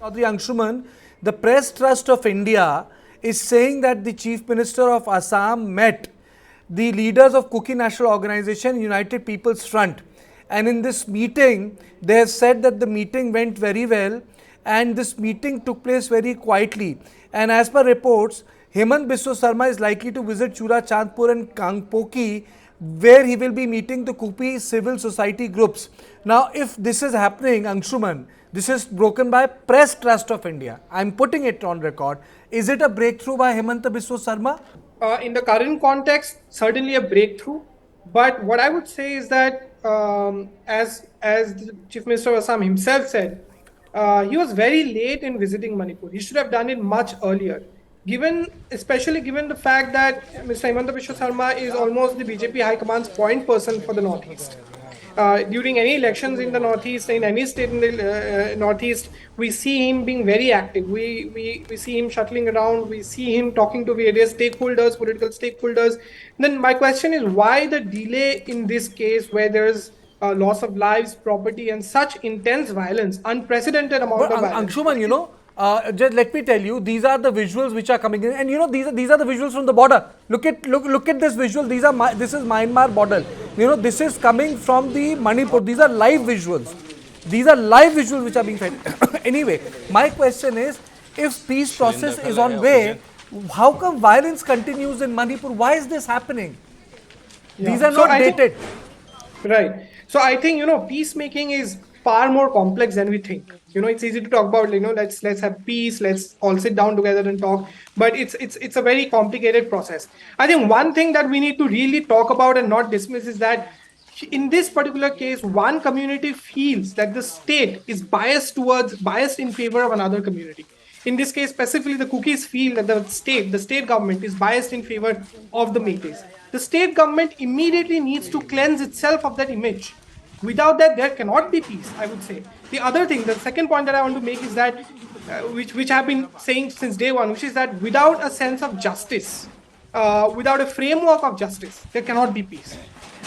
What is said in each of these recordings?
Chaudhry Angshuman, the Press Trust of India is saying that the Chief Minister of Assam met the leaders of Kuki National Organization, United People's Front. And in this meeting, they have said that the meeting went very well and this meeting took place very quietly. And as per reports, Himanta Biswa Sarma is likely to visit Chura Chandpur and Kangpoki, where he will be meeting the Kuki civil society groups. Now, if this is happening, Angshuman, this is broken by Press Trust of India. I am putting it on record. Is it a breakthrough by Himanta Biswa Sarma? In the current context, certainly a breakthrough. But what I would say is that, as the Chief Minister of Assam himself said, he was very late in visiting Manipur. He should have done it much earlier. Especially given the fact that Mr. Himanta Biswa Sarma is almost the BJP High Command's point person for the Northeast. During any elections in the Northeast, in any state in the Northeast, we see him being very active. We see him shuttling around. We see him talking to various stakeholders, political stakeholders. Then my question is, why the delay in this case where there's loss of lives, property, and such intense violence, unprecedented amount of violence? Angshuman, just let me tell you, these are the visuals which are coming in, and these are the visuals from the border. Look at this visual. This is Myanmar border. This is coming from the Manipur. These are live visuals. These are live visuals which are being fed. Anyway, my question is, if peace process is on way, how come violence continues in Manipur? Why is this happening? Yeah. These are not dated. Right. So I think, peacemaking is far more complex than we think. It's easy to talk about, let's have peace, let's all sit down together and talk. But it's a very complicated process. I think one thing that we need to really talk about and not dismiss is that in this particular case, one community feels that the state is biased in favor of another community. In this case, specifically, the Kukis feel that the state government is biased in favor of the Meiteis. The state government immediately needs to cleanse itself of that image. Without that, there cannot be peace, I would say. The second point that I want to make is that, which I've been saying since day one, which is that without a sense of justice, without a framework of justice, there cannot be peace.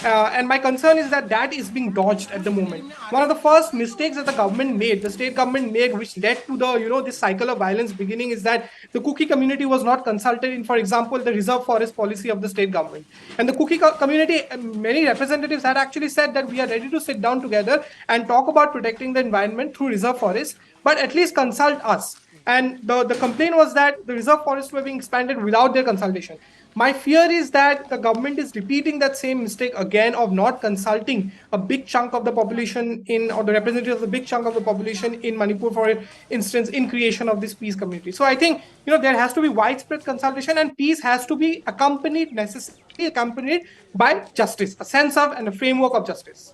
And my concern is that is being dodged at the moment. One of the first mistakes that the state government made, which led to this cycle of violence beginning, is that the Kuki community was not consulted in, for example, the reserve forest policy of the state government. And the Kuki community, many representatives had actually said that we are ready to sit down together and talk about protecting the environment through reserve forests, but at least consult us. And the complaint was that the reserve forests were being expanded without their consultation. My fear is that the government is repeating that same mistake again of not consulting a big chunk of the population or the representatives of the big chunk of the population in Manipur, for instance, in creation of this peace community. So I think, there has to be widespread consultation, and peace has to be necessarily accompanied by justice, a sense of and a framework of justice.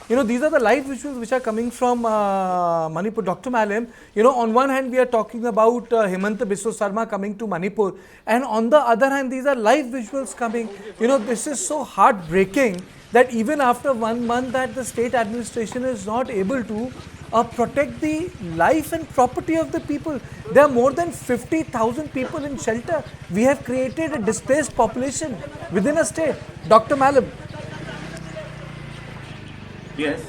These are the live visuals which are coming from Manipur. Dr. Malem, on one hand, we are talking about Himanta Biswa Sarma coming to Manipur. And on the other hand, these are live visuals coming. This is so heartbreaking that even after 1 month that the state administration is not able to protect the life and property of the people. There are more than 50,000 people in shelter. We have created a displaced population within a state. Dr. Malem. Yes.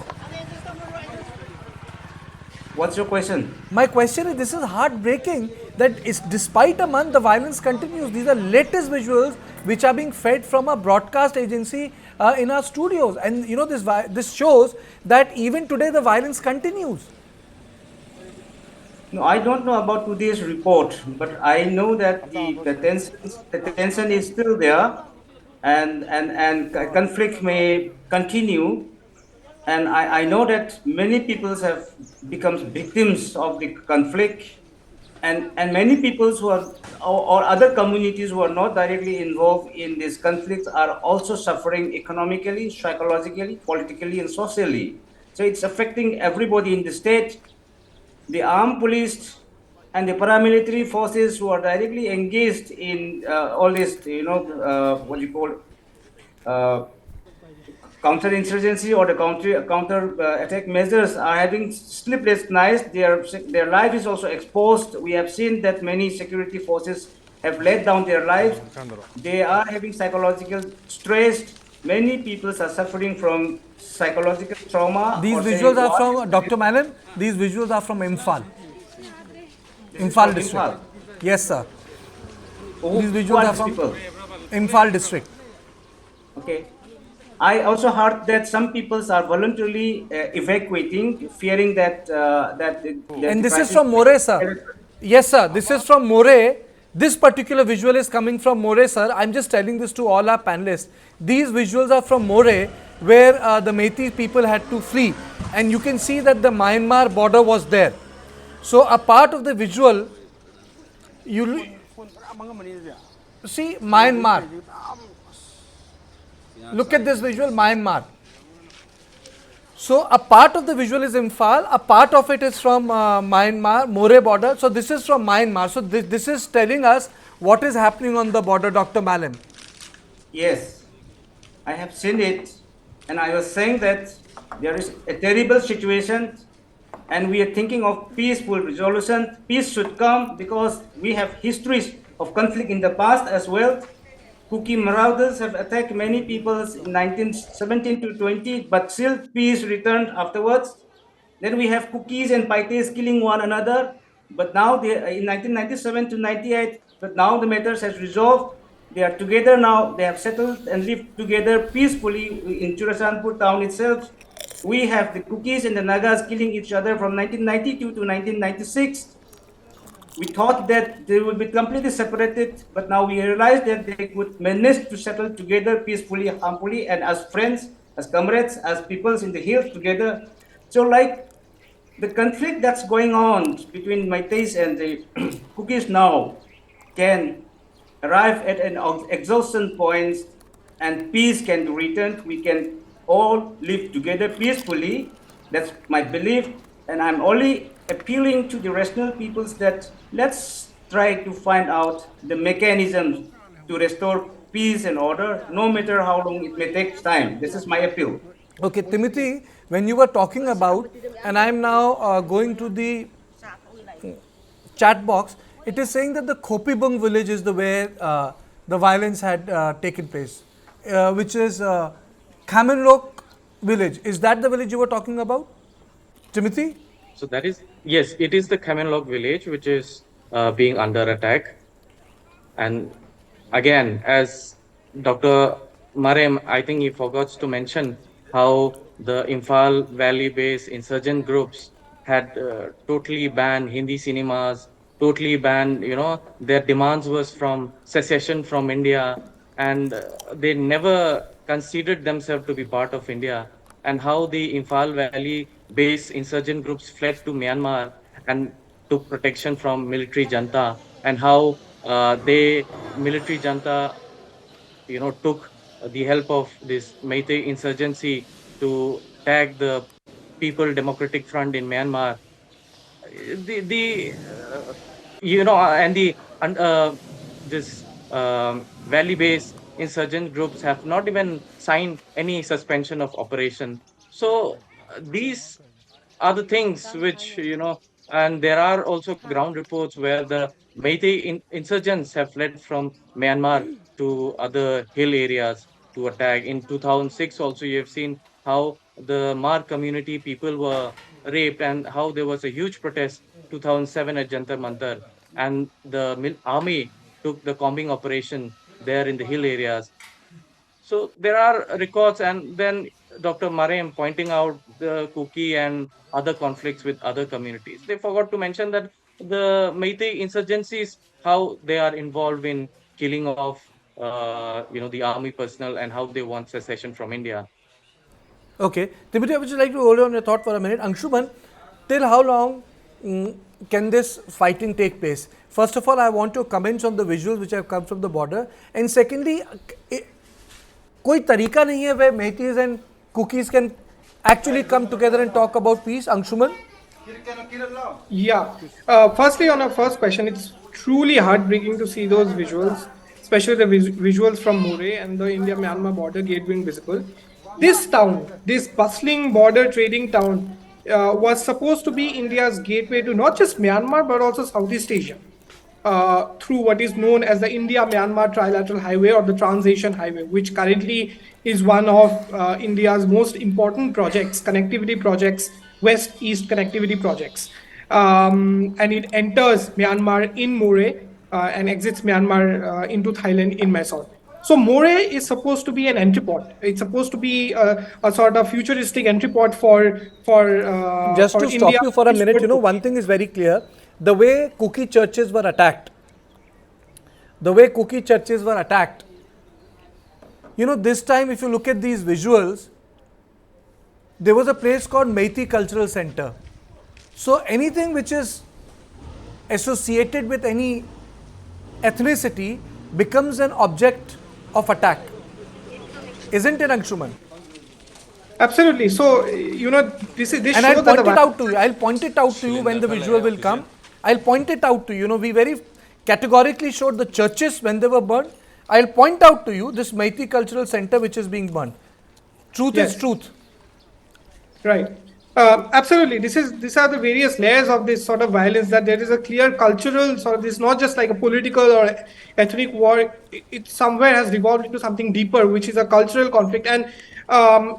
What's your question? My question is, this is heartbreaking that despite a month, the violence continues. These are latest visuals which are being fed from a broadcast agency in our studios. And this shows that even today the violence continues. No, I don't know about today's report, but I know that the tension is still there, and conflict may continue. And I know that many people have become victims of the conflict, and many people who are, or other communities who are not directly involved in this conflict are also suffering economically, psychologically, politically, and socially. So it's affecting everybody in the state. The armed police and the paramilitary forces who are directly engaged in all this, counterinsurgency or the counter attack measures are having sleepless nights. Their life is also exposed. We have seen that many security forces have laid down their lives. They are having psychological stress. Many people are suffering from psychological trauma. These visuals are from Dr. Malem. These visuals are from Imphal. This is Imphal from district. Imphal. Yes, sir. These Who visuals are are these from people? Imphal district. Okay. I also heard that some peoples are voluntarily evacuating, fearing that And the this is crisis. from More, sir. Yes, sir. This is from More. This particular visual is coming from More, sir. I'm just telling this to all our panelists. These visuals are from More, where the Meiteis people had to flee. And you can see that the Myanmar border was there. So a part of the visual, you see Myanmar. Look at this visual, Myanmar. So a part of the visual is Imphal, a part of it is from Myanmar, More border. So this is from Myanmar. So this is telling us what is happening on the border, Dr. Malem. Yes, I have seen it, and I was saying that there is a terrible situation, and we are thinking of peaceful resolution. Peace should come because we have histories of conflict in the past as well. Kuki marauders have attacked many peoples in 1917 to 20, but still peace returned afterwards. Then we have Kukis and Paites killing one another. But now they, in 1997 to 98, but now the matters has resolved. They are together now. They have settled and live together peacefully in Churasanpur town itself. We have the Kukis and the Nagas killing each other from 1992 to 1996. We thought that they would be completely separated, but now we realize that they could manage to settle together peacefully, harmfully, and as friends, as comrades, as peoples in the hills together. So, like the conflict that's going on between Meiteis and the Kukis now can arrive at an exhaustion point and peace can be returned. We can all live together peacefully. That's my belief. And I'm only appealing to the rational peoples that let's try to find out the mechanisms to restore peace and order, no matter how long it may take time. This is my appeal. Okay, Timothy, when you were talking about, and I'm now going to the chat box, it is saying that the Khopibung village is the where the violence had taken place, which is Khamenlok village. Is that the village you were talking about, Timothy? So that is, yes, it is the Khamenlok village which is being under attack. And again, as Dr. Marem, I think he forgot to mention how the Imphal Valley-based insurgent groups had totally banned Hindi cinemas, totally banned, their demands was from secession from India, and they never considered themselves to be part of India. And how the Imphal Valley-based insurgent groups fled to Myanmar and took protection from military junta, and how they military junta took the help of this Meitei insurgency to attack the People Democratic Front in Myanmar. The and the and this valley based insurgent groups have not even signed any suspension of operation. So these are the things which and there are also ground reports where the Meitei insurgents have fled from Myanmar to other hill areas to attack. In 2006 also you have seen how the Mar community people were raped, and how there was a huge protest 2007 at Jantar Mantar, and the army took the combing operation there in the hill areas. So there are records, and then Dr. Marem pointing out the Kuki and other conflicts with other communities. They forgot to mention that the Meitei insurgencies, how they are involved in killing of the army personnel, and how they want secession from India. Okay, Timothy, I would just like to hold on your thought for a minute. Angshuman, till how long can this fighting take place? First of all, I want your comments on the visuals which have come from the border, and secondly, कोई तरीका नहीं है where Meiteis and Kukis can actually come together and talk about peace, Angshuman? Yeah. Firstly, on our first question, it's truly heartbreaking to see those visuals, especially the visuals from More and the India-Myanmar border gate being visible. This town, this bustling border trading town, was supposed to be India's gateway to not just Myanmar but also Southeast Asia. Through what is known as the India-Myanmar Trilateral Highway or the Trans-Asian Highway, which currently is one of India's most important projects, connectivity projects, West-East connectivity projects. and it enters Myanmar in Moreh and exits Myanmar into Thailand in Mysore. So Moreh is supposed to be an entry point. It's supposed to be a sort of futuristic entry point Just for to India. stop you for a minute, one thing is very clear. The way Kuki churches were attacked, this time if you look at these visuals, there was a place called Meitei Cultural Center. So anything which is associated with any ethnicity becomes an object of attack. Isn't it, Angshuman? Absolutely. So, this And I'll shows that point it out to you. I'll point it out to you when the visual will come. I'll point it out to you. We very categorically showed the churches when they were burned. I'll point out to you this Meitei Cultural Center which is being burned. Truth is truth. Right. Absolutely. These are the various layers of this sort of violence, that there is a clear cultural sort of, this not just like a political or ethnic war. It somewhere has devolved into something deeper, which is a cultural conflict. And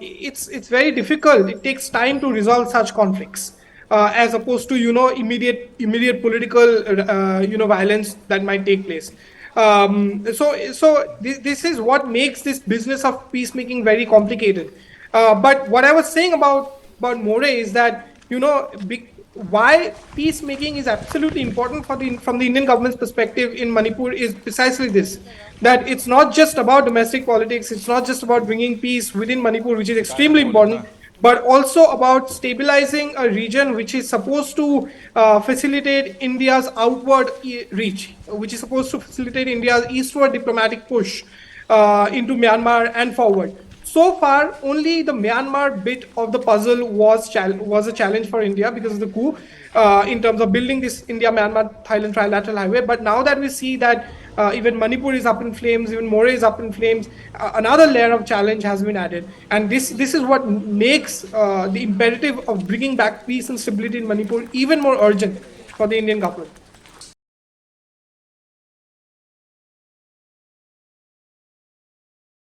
it's very difficult. It takes time to resolve such conflicts. As opposed to immediate political violence that might take place. So this is what makes this business of peacemaking very complicated. But what I was saying about Moreh is that why peacemaking is absolutely important from the Indian government's perspective in Manipur is precisely this, that it's not just about domestic politics, it's not just about bringing peace within Manipur, which is extremely important, but also about stabilizing a region which is supposed to facilitate India's outward reach, which is supposed to facilitate India's eastward diplomatic push into Myanmar and forward. So far, only the Myanmar bit of the puzzle was a challenge for India because of the coup in terms of building this India-Myanmar-Thailand trilateral highway. But now that we see that even Manipur is up in flames, even Moreh is up in flames, another layer of challenge has been added. And this is what makes the imperative of bringing back peace and stability in Manipur even more urgent for the Indian government.